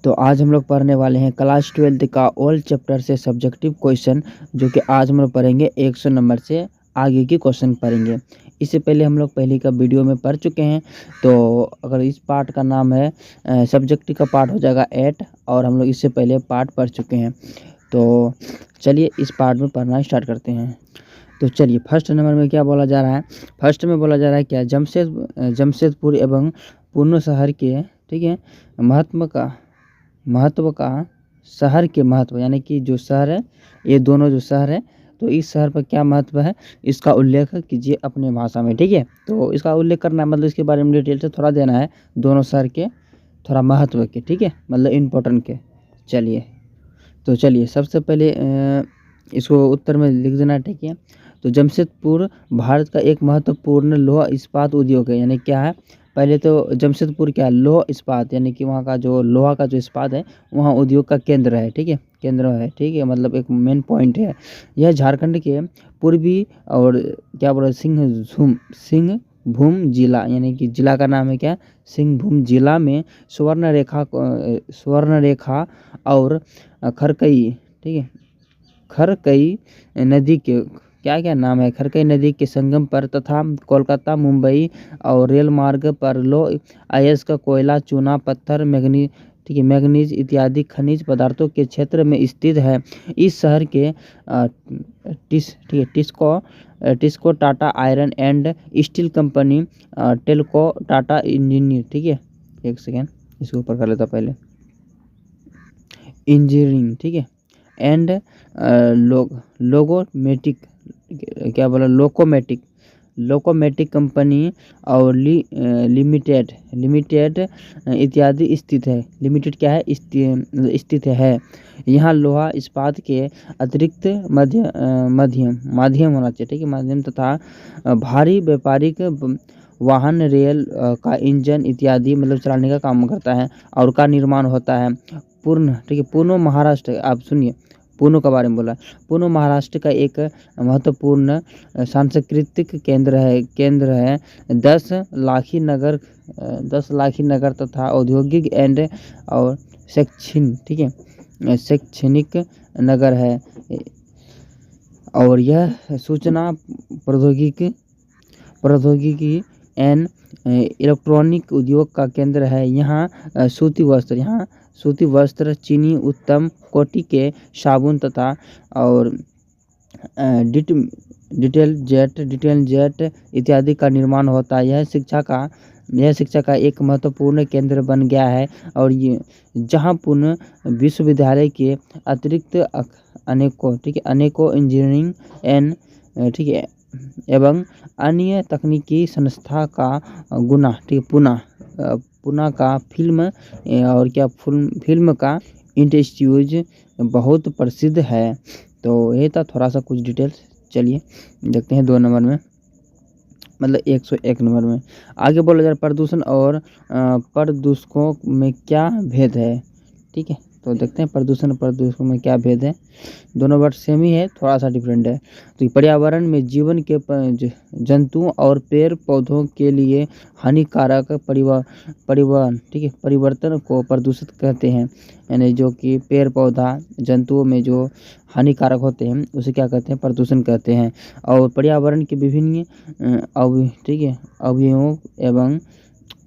तो आज हम लोग पढ़ने वाले हैं क्लास 12 का ऑल चैप्टर से सब्जेक्टिव क्वेश्चन, जो कि आज हम लोग पढ़ेंगे 100 नंबर से आगे की क्वेश्चन पढ़ेंगे। इससे पहले हम लोग पहले का वीडियो में पढ़ चुके हैं। तो अगर इस पार्ट का नाम है सब्जेक्टिव का पार्ट हो जाएगा 8, और हम लोग इससे पहले पार्ट पढ़ चुके हैं। तो चलिए इस पार्ट में पढ़ना स्टार्ट करते हैं। तो चलिए फर्स्ट नंबर में क्या बोला जा रहा है। फर्स्ट में बोला जा रहा है क्या, जमशेदपुर एवं पूर्ण शहर के, ठीक है, महत्व का शहर के महत्व, यानी कि जो शहर है, ये दोनों जो शहर है, तो इस शहर पर क्या महत्व है, इसका उल्लेख कीजिए अपने भाषा में। ठीक है, तो इसका उल्लेख करना है, मतलब इसके बारे में डिटेल से थोड़ा देना है, दोनों शहर के थोड़ा महत्व के, ठीक है, मतलब इम्पोर्टेंट के। चलिए सबसे पहले इसको उत्तर में लिख देना, ठीक है। तो जमशेदपुर भारत का एक महत्वपूर्ण लौह इस्पात उद्योग है, यानी क्या है, पहले तो जमशेदपुर क्या है, लौह इस्पात, यानी कि वहाँ का जो लोहा का जो इस्पात है, वहाँ उद्योग का केंद्र है, ठीक है, ठीक है, मतलब एक मेन पॉइंट है। यह झारखंड के पूर्वी और क्या बोला, सिंहभूम जिला, यानी कि जिला का नाम है क्या, सिंहभूम जिला में स्वर्ण रेखा और खरकई, ठीक है, खरकई नदी के क्या नाम है, खरकई नदी के संगम पर तथा कोलकाता, मुंबई और रेल मार्ग पर लौह अयस्क, कोयला, चूना पत्थर, मैग्नीज, ठीक है, मैग्नीज इत्यादि खनिज पदार्थों के क्षेत्र में स्थित है। इस शहर के TISCO Tata iron and steel company, Telco Tata engineer, ठीक है, एक सेकेंड इसको ऊपर कर लेता पहले, इंजीनियरिंग, ठीक है, एंड लोकोमेटिक, क्या बोला, लोकोमेटिक कंपनी और लिमिटेड इत्यादि स्थित है। लिमिटेड क्या है, स्थित है। यहाँ लोहा इस्पात के अतिरिक्त माध्यम होना चाहिए, ठीक है, माध्यम तथा भारी व्यापारिक वाहन, रेल का इंजन इत्यादि मतलब चलाने का काम करता है और का निर्माण होता है। पूर्ण, ठीक है, पूर्णो महाराष्ट्र, आप सुनिए, पूर्णो के बारे में बोला, पूर्णो महाराष्ट्र का एक महत्वपूर्ण सांस्कृतिक केंद्र है। 10 लाखी नगर तथा औद्योगिक एंड और ठीक है, शैक्षणिक नगर है, और यह सूचना प्रौद्योगिकी एंड इलेक्ट्रॉनिक उद्योग का केंद्र है। यहाँ सूती वस्त्र, चीनी, उत्तम कोटि के साबुन तथा और डिटर्जेंट इत्यादि का निर्माण होता है। यह शिक्षा का एक महत्वपूर्ण केंद्र बन गया है, और ये जहाँ पूर्ण विश्वविद्यालय के अतिरिक्त अनेकों इंजीनियरिंग एंड, ठीक है, एवं अन्य तकनीकी संस्था का गुना, ठीक है, पुणे का फिल्म और क्या फिल्म का इंस्टीट्यूट बहुत प्रसिद्ध है। तो ये था थोड़ा सा कुछ डिटेल्स। चलिए देखते हैं 2 नंबर में, मतलब 101 नंबर में। आगे बोला जा रहा है प्रदूषण और प्रदूषकों में क्या भेद है, ठीक है। तो देखते हैं प्रदूषण में क्या भेद है। दोनों वर्ड सेम ही है, थोड़ा सा डिफरेंट है। तो पर्यावरण में जीवन के जंतुओं और पेड़ पौधों के लिए हानिकारक परिवहन, ठीक है, परिवर्तन को प्रदूषित कहते हैं। यानी जो कि पेड़ पौधा जंतुओं में जो हानिकारक होते हैं उसे क्या कहते हैं, प्रदूषण कहते हैं। और पर्यावरण के विभिन्न अवयवों एवं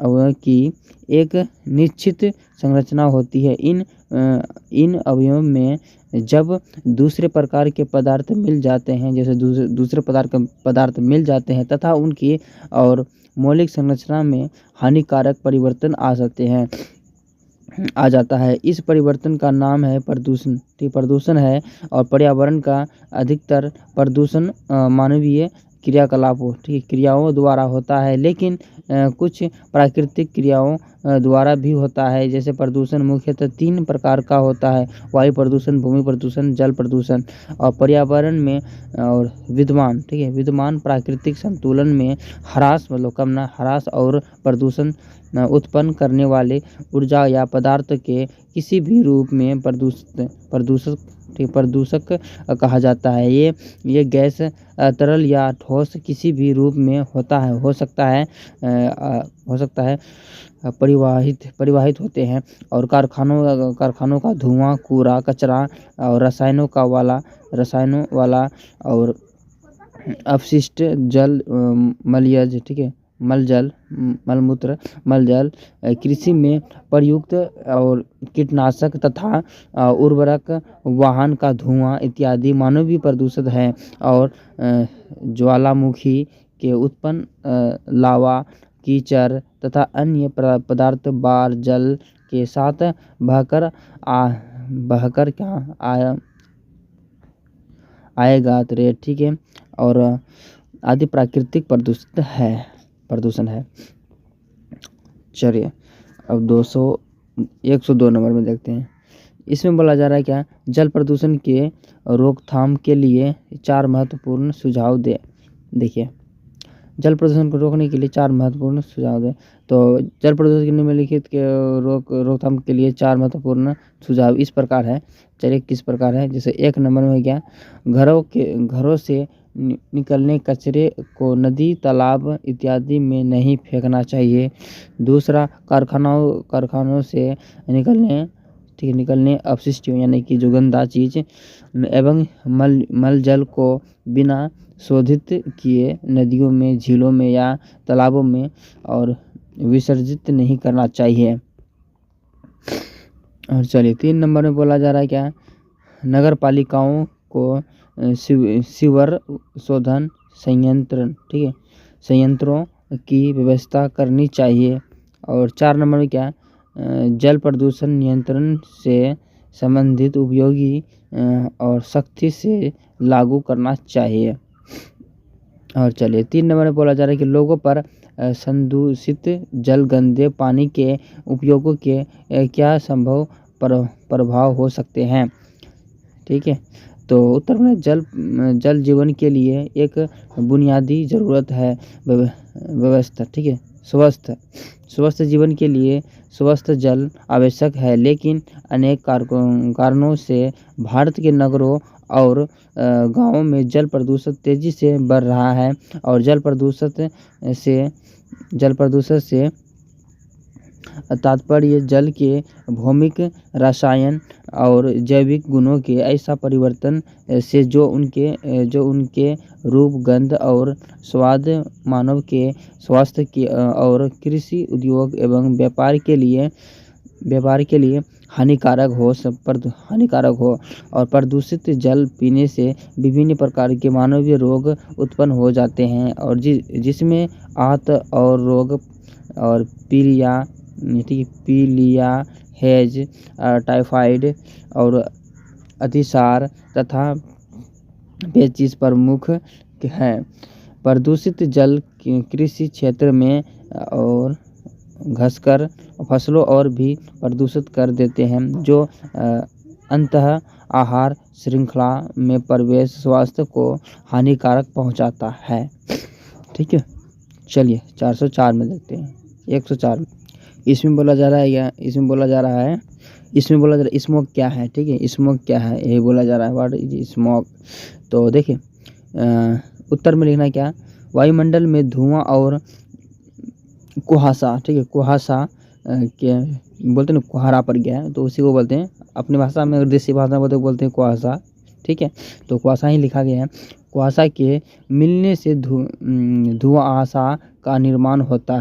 अवयव की एक निश्चित संरचना होती है। इन अवयवों में जब दूसरे प्रकार के पदार्थ मिल जाते हैं, जैसे दूसरे पदार्थ मिल जाते हैं तथा उनकी और मौलिक संरचना में हानिकारक परिवर्तन आ जाता है। इस परिवर्तन का नाम है प्रदूषण है। और पर्यावरण का अधिकतर प्रदूषण मानवीय क्रियाओं द्वारा होता है, लेकिन कुछ प्राकृतिक क्रियाओं द्वारा भी होता है। जैसे प्रदूषण मुख्यतः 3 प्रकार का होता है: वायु प्रदूषण, भूमि प्रदूषण, जल प्रदूषण। और पर्यावरण में और विद्यमान प्राकृतिक संतुलन में ह्रास और प्रदूषण उत्पन्न करने वाले ऊर्जा या पदार्थ के किसी भी रूप में प्रदूषक कहा जाता है। ये गैस, तरल या ठोस किसी भी रूप में हो सकता है। परिवाहित होते हैं। और कारखानों का धुआं, कूड़ा कचरा और रसायनों वाला और अपशिष्ट जल, मलयज, ठीक है, मलमूत्र, मलजल, कृषि में प्रयुक्त और कीटनाशक तथा उर्वरक, वाहन का धुआं इत्यादि मानवीय प्रदूषण है। और ज्वालामुखी के उत्पन्न लावा, कीचड़ तथा अन्य पदार्थ बार जल के साथ बहकर क्या आएगा, ठीक है, और आदि प्राकृतिक प्रदूषण है। चलिए अब 102 नंबर में देखते हैं। इसमें बोला जा रहा है क्या, जल प्रदूषण के रोकथाम के लिए 4 महत्वपूर्ण सुझाव दे। देखिए, जल प्रदूषण को रोकने के लिए 4 महत्वपूर्ण सुझाव दें। तो जल प्रदूषण के निम्नलिखित के रोकथाम के लिए 4 महत्वपूर्ण सुझाव इस प्रकार है। चलिए किस प्रकार है, जैसे 1 नंबर में क्या, घरों से निकलने कचरे को नदी, तालाब इत्यादि में नहीं फेंकना चाहिए। दूसरा, कारखानों से निकलने अपशिष्ट यानी कि जो गंदा चीज़ एवं मल जल को बिना शोधित किए नदियों में, झीलों में या तालाबों में और विसर्जित नहीं करना चाहिए। और चलिए 3 नंबर में बोला जा रहा है क्या, नगर पालिकाओं को सीवर शोधन संयंत्रों की व्यवस्था करनी चाहिए। और 4 नंबर में क्या, जल प्रदूषण नियंत्रण से संबंधित उपयोगी और सख्ती से लागू करना चाहिए। और चलिए 3 नंबर में बोला जा रहा है कि लोगों पर संदूषित जल, गंदे पानी के उपयोगों के क्या संभव प्रभाव हो सकते हैं। ठीक है, तो उत्तर में जल जीवन के लिए एक बुनियादी ज़रूरत है। व्यवस्था, ठीक है, स्वस्थ जीवन के लिए स्वस्थ जल आवश्यक है, लेकिन अनेक कारणों से भारत के नगरों और गांवों में जल प्रदूषण तेजी से बढ़ रहा है। और जल प्रदूषण से तात्पर्य जल के भौमिक, रसायन और जैविक गुणों के ऐसा परिवर्तन से जो उनके रूप, गंध और स्वाद मानव के स्वास्थ्य की और कृषि, उद्योग एवं व्यापार के लिए हानिकारक हो। और प्रदूषित जल पीने से विभिन्न प्रकार के मानवीय रोग उत्पन्न हो जाते हैं, और जिसमें आंत और रोग और पीलिया, हैज, टाइफाइड और अतिसार तथा पेचिश प्रमुख हैं। प्रदूषित जल कृषि क्षेत्र में और घसकर फसलों और भी प्रदूषित कर देते हैं, जो अंततः आहार श्रृंखला में प्रवेश स्वास्थ्य को हानिकारक पहुंचाता है। ठीक है, चलिए 404 में देखते हैं। 104 इसमें बोला जा रहा है स्मोक क्या है। ठीक है, स्मोक क्या है, यही बोला जा रहा है, व्हाट इज स्मोक। तो देखिए उत्तर में लिखना क्या, वायुमंडल में धुआं और कुहासा। ठीक है, कुहासा के बोलते हैं, कुहारा पड़ गया है तो उसी को बोलते हैं, अपनी भाषा में और देसी भाषा में बोलते हैं कुहासा। ठीक है, तो कुहासा ही लिखा गया है। कुहासा के मिलने से धुआंसा का निर्माण होता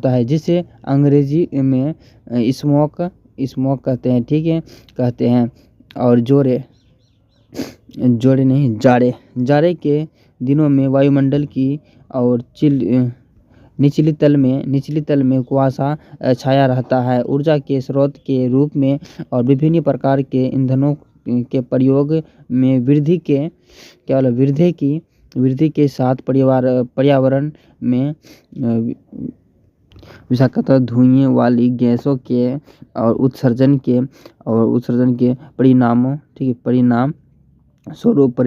है, जिसे अंग्रेजी में स्मोक कहते हैं। ठीक है, कहते हैं। और जाड़े के दिनों में वायुमंडल की और निचली तल में कुहासा छाया रहता है। ऊर्जा के स्रोत के रूप में और विभिन्न प्रकार के ईंधनों के प्रयोग में वृद्धि के साथ पर्यावरण में विषाक्त धुएं वाली गैसों के और उत्सर्जन के परिणाम स्वरूप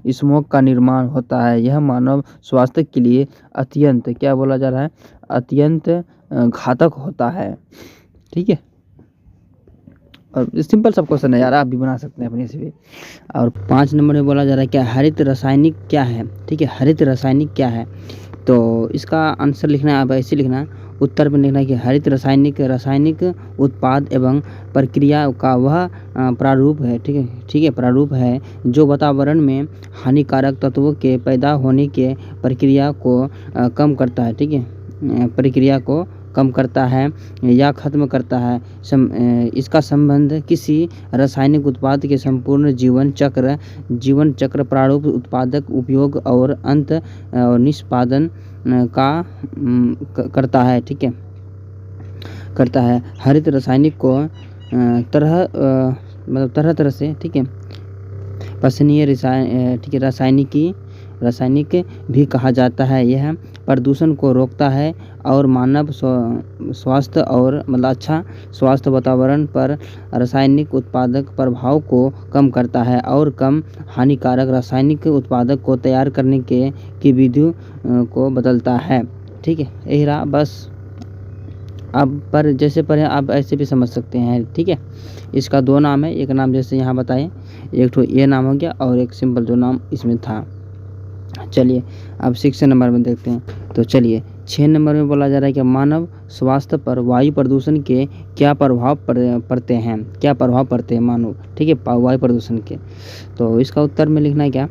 स्मोक का निर्माण होता है। यह मानव स्वास्थ्य के लिए अत्यंत क्या बोला जा रहा है, अत्यंत घातक होता है। ठीक है, और सिंपल सब क्वेश्चन है यार, आप भी बना सकते हैं अपने से भी। और 5 नंबर में बोला जा रहा है क्या, हरित रासायनिक क्या है। ठीक है, हरित रासायनिक क्या है। तो इसका आंसर लिखना है, अब ऐसे लिखना है, उत्तर में लिखना है कि हरित रासायनिक उत्पाद एवं प्रक्रिया का वह प्रारूप है, ठीक है, प्रारूप है जो वातावरण में हानिकारक तत्वों के पैदा होने के प्रक्रिया को कम करता है, ठीक है, प्रक्रिया को कम करता है या खत्म करता है। इसका संबंध किसी रासायनिक उत्पाद के संपूर्ण जीवन चक्र प्रारूप उत्पादक उपयोग और अंत निष्पादन का करता है, ठीक है, करता है। हरित रासायनिक को तरह तरह से, ठीक है, पसनीय ठीक है, रासायनिक भी कहा जाता है। यह प्रदूषण को रोकता है और मानव स्वास्थ्य और अच्छा स्वास्थ्य वातावरण पर रासायनिक उत्पादक प्रभाव को कम करता है और कम हानिकारक रासायनिक उत्पादक को तैयार करने की विधि को बदलता है, ठीक है। यही रहा बस। अब पर जैसे पढ़े आप ऐसे भी समझ सकते हैं, ठीक है। इसका 2 नाम है, एक नाम जैसे यहाँ बताए, एक तो ये नाम हो गया और एक सिंपल जो नाम इसमें था। चलिए अब 6 नंबर में देखते हैं। तो चलिए 6 नंबर में बोला जा रहा है कि मानव स्वास्थ्य पर वायु प्रदूषण के क्या प्रभाव पड़ते हैं मानव, ठीक है, वायु प्रदूषण के। तो इसका उत्तर में लिखना है क्या,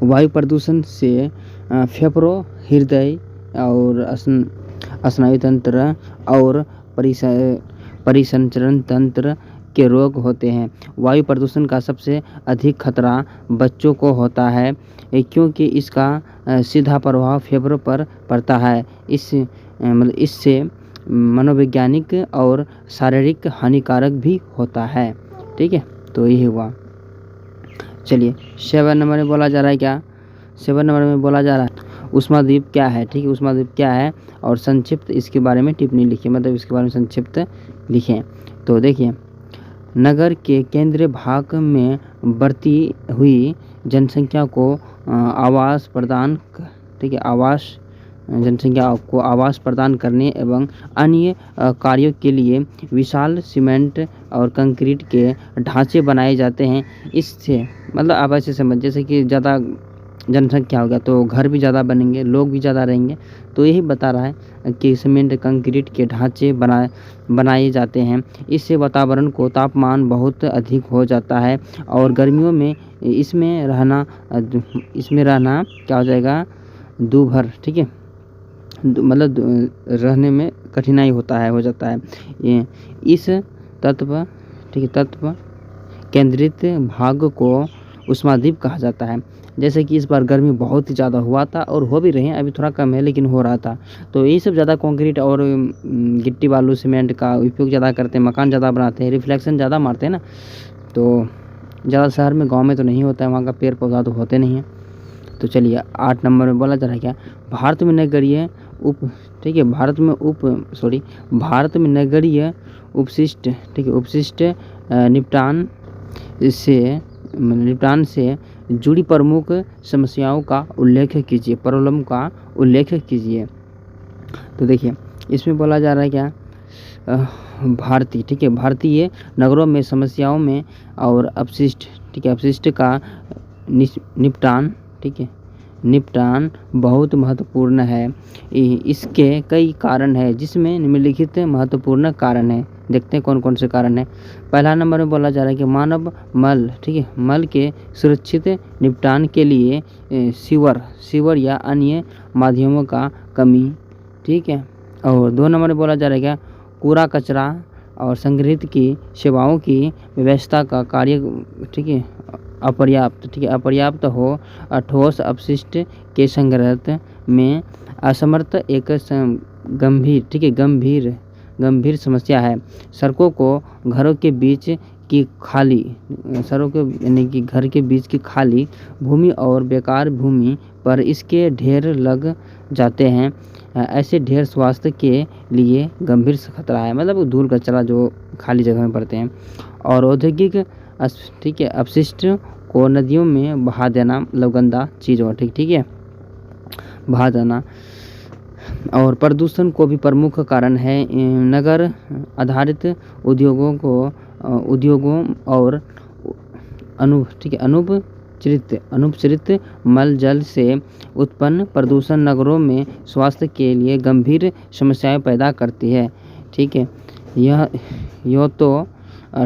वायु प्रदूषण से फेफड़ों, हृदय और स्नायु तंत्र और परिसंचरण तंत्र के रोग होते हैं। वायु प्रदूषण का सबसे अधिक खतरा बच्चों को होता है क्योंकि इसका सीधा प्रभाव फेफड़ों पर पड़ता है। इससे मनोवैज्ञानिक और शारीरिक हानिकारक भी होता है, ठीक है। तो यही हुआ। चलिए 7 नंबर में बोला जा रहा है क्या, 7 नंबर में बोला जा रहा है ऊष्माद्वीप क्या है, ठीक है, ऊष्माद्वीप क्या है और संक्षिप्त इसके बारे में टिप्पणी लिखिए, मतलब इसके बारे में संक्षिप्त लिखें। तो देखिए, नगर के केंद्रीय भाग में बढ़ती हुई जनसंख्या को आवास प्रदान, ठीक है, जनसंख्या को आवास प्रदान करने एवं अन्य कार्यों के लिए विशाल सीमेंट और कंक्रीट के ढांचे बनाए जाते हैं। इससे मतलब आप ऐसे समझ, जैसे कि ज़्यादा जनसंख्या होगा तो घर भी ज़्यादा बनेंगे, लोग भी ज़्यादा रहेंगे। तो यही बता रहा है कि सीमेंट कंक्रीट के ढांचे बनाए जाते हैं। इससे वातावरण को तापमान बहुत अधिक हो जाता है और गर्मियों में इसमें रहना क्या हो जाएगा, दूभर, ठीक है, मतलब रहने में कठिनाई हो जाता है। इस तत्व केंद्रित भाग को ऊष्माद्वीप कहा जाता है। जैसे कि इस बार गर्मी बहुत ही ज़्यादा हुआ था और हो भी रहे हैं, अभी थोड़ा कम है लेकिन हो रहा था। तो यही सब ज़्यादा कंक्रीट और गिट्टी बालू सीमेंट का उपयोग ज़्यादा करते हैं, मकान ज़्यादा बनाते हैं, रिफ्लेक्शन ज़्यादा मारते हैं ना। तो ज़्यादा शहर में, गांव में तो नहीं होता है, वहाँ का पेड़ पौधा तो होते नहीं हैं। तो चलिए 8 नंबर में बोला जा रहा है क्या, भारत में नगरीय उपशिष्ट, ठीक है, उपशिष्ट निपटान से जुड़ी प्रमुख समस्याओं का उल्लेख कीजिए। तो देखिए इसमें बोला जा रहा है क्या, भारतीय नगरों में समस्याओं में और अपशिष्ट, ठीक है, अपशिष्ट का निपटान बहुत महत्वपूर्ण है। इसके कई कारण हैं, जिसमें निम्नलिखित महत्वपूर्ण कारण हैं। देखते हैं कौन कौन से कारण हैं। पहला नंबर में बोला जा रहा है कि मानव मल, ठीक है, मल के सुरक्षित निपटान के लिए सीवर या अन्य माध्यमों का कमी, ठीक है। और 2 नंबर में बोला जा रहा है क्या, कूड़ा कचरा और संग्रहित की सेवाओं की व्यवस्था का कार्य, ठीक है, अपर्याप्त हो, ठोस अपशिष्ट के संग्रह में असमर्थ एक गंभीर समस्या है। सड़कों को घरों के बीच की खाली भूमि और बेकार भूमि पर इसके ढेर लग जाते हैं। ऐसे ढेर स्वास्थ्य के लिए गंभीर खतरा है, मतलब धूल कचरा जो खाली जगह में पड़ते हैं। और औद्योगिक, ठीक है, अपशिष्ट को नदियों में बहा देना, मतलब गंदा चीज़ हो, ठीक है, बहा देना। और प्रदूषण को भी प्रमुख कारण है। नगर आधारित उद्योगों और अनुपचरित मल जल से उत्पन्न प्रदूषण नगरों में स्वास्थ्य के लिए गंभीर समस्याएं पैदा करती है। ठीक है, यह तो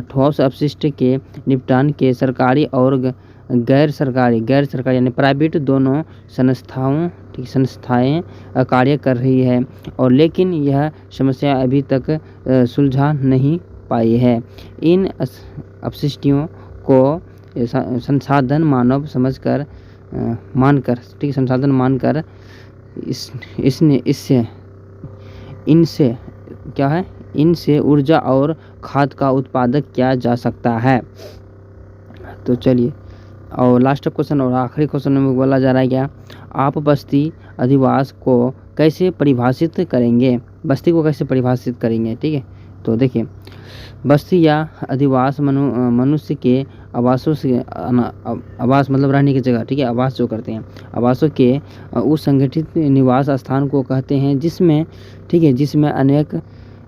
ठोस अपशिष्ट के निपटान के सरकारी और गैर सरकारी यानी प्राइवेट दोनों संस्थाएं कार्य कर रही है, और लेकिन यह समस्या अभी तक सुलझा नहीं पाई है। इन अपशिष्टों को संसाधन मानव समझकर मानकर संसाधन मानकर इनसे ऊर्जा और खाद का उत्पादन किया जा सकता है। तो चलिए, और लास्ट क्वेश्चन और आखिरी क्वेश्चन में बोला जा रहा है क्या, आप बस्ती अधिवास को कैसे परिभाषित करेंगे? बस्ती को कैसे परिभाषित करेंगे? ठीक है, तो देखिए, बस्ती या अधिवास मनुष्य के आवासों से आवास मतलब रहने की जगह, ठीक है, आवास जो करते हैं, आवासों के उस संगठित निवास स्थान को कहते हैं जिसमें, ठीक है,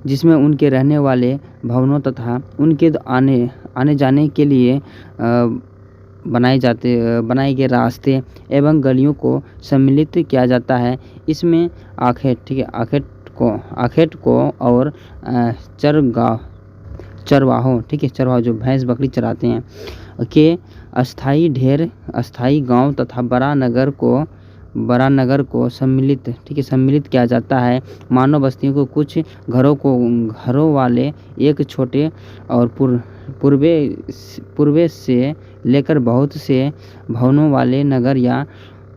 जिसमें उनके रहने वाले भवनों तथा उनके आने जाने के लिए बनाए गए रास्ते एवं गलियों को सम्मिलित किया जाता है। इसमें आखेट, ठीक है, आखेट को और चरवाहों, ठीक है, चरवाह जो भैंस बकरी चराते हैं के अस्थाई गांव तथा बड़ा नगर को सम्मिलित, ठीक है, सम्मिलित किया जाता है। मानव बस्तियों को कुछ घरों वाले एक छोटे और पूर्वे से लेकर बहुत से भवनों वाले नगर या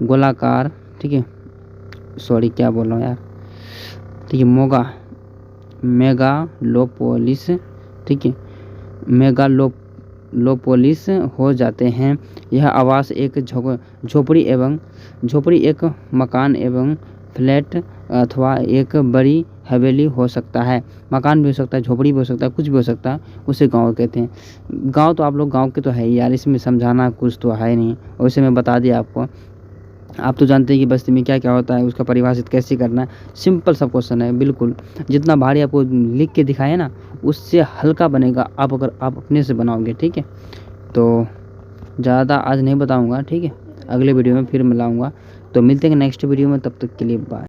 गोलाकार, ठीक है, सॉरी क्या बोल रहा हूँ यार, ठीक है, मेगालोपोलिस, ठीक है, मेगालोपोलिस हो जाते हैं। यह आवास एक झोपड़ी एक मकान एवं फ्लैट अथवा एक बड़ी हवेली हो सकता है। मकान भी हो सकता है, झोपड़ी भी हो सकता है, कुछ भी हो सकता है, उसे गांव कहते हैं। गांव तो आप लोग गांव के तो है ही यार, इसमें समझाना कुछ तो है नहीं, वैसे मैं बता दिया आपको। आप तो जानते हैं कि बस्ती में क्या क्या होता है, उसका परिभाषित कैसे करना है। सिंपल सा क्वेश्चन है, बिल्कुल जितना भारी आपको लिख के दिखाया ना, उससे हल्का बनेगा अगर आप अपने से बनाओगे। ठीक है, तो ज़्यादा आज नहीं बताऊंगा, ठीक है, अगले वीडियो में फिर मिलाऊंगा। तो मिलते हैं नेक्स्ट वीडियो में, तब तक के लिए बाय।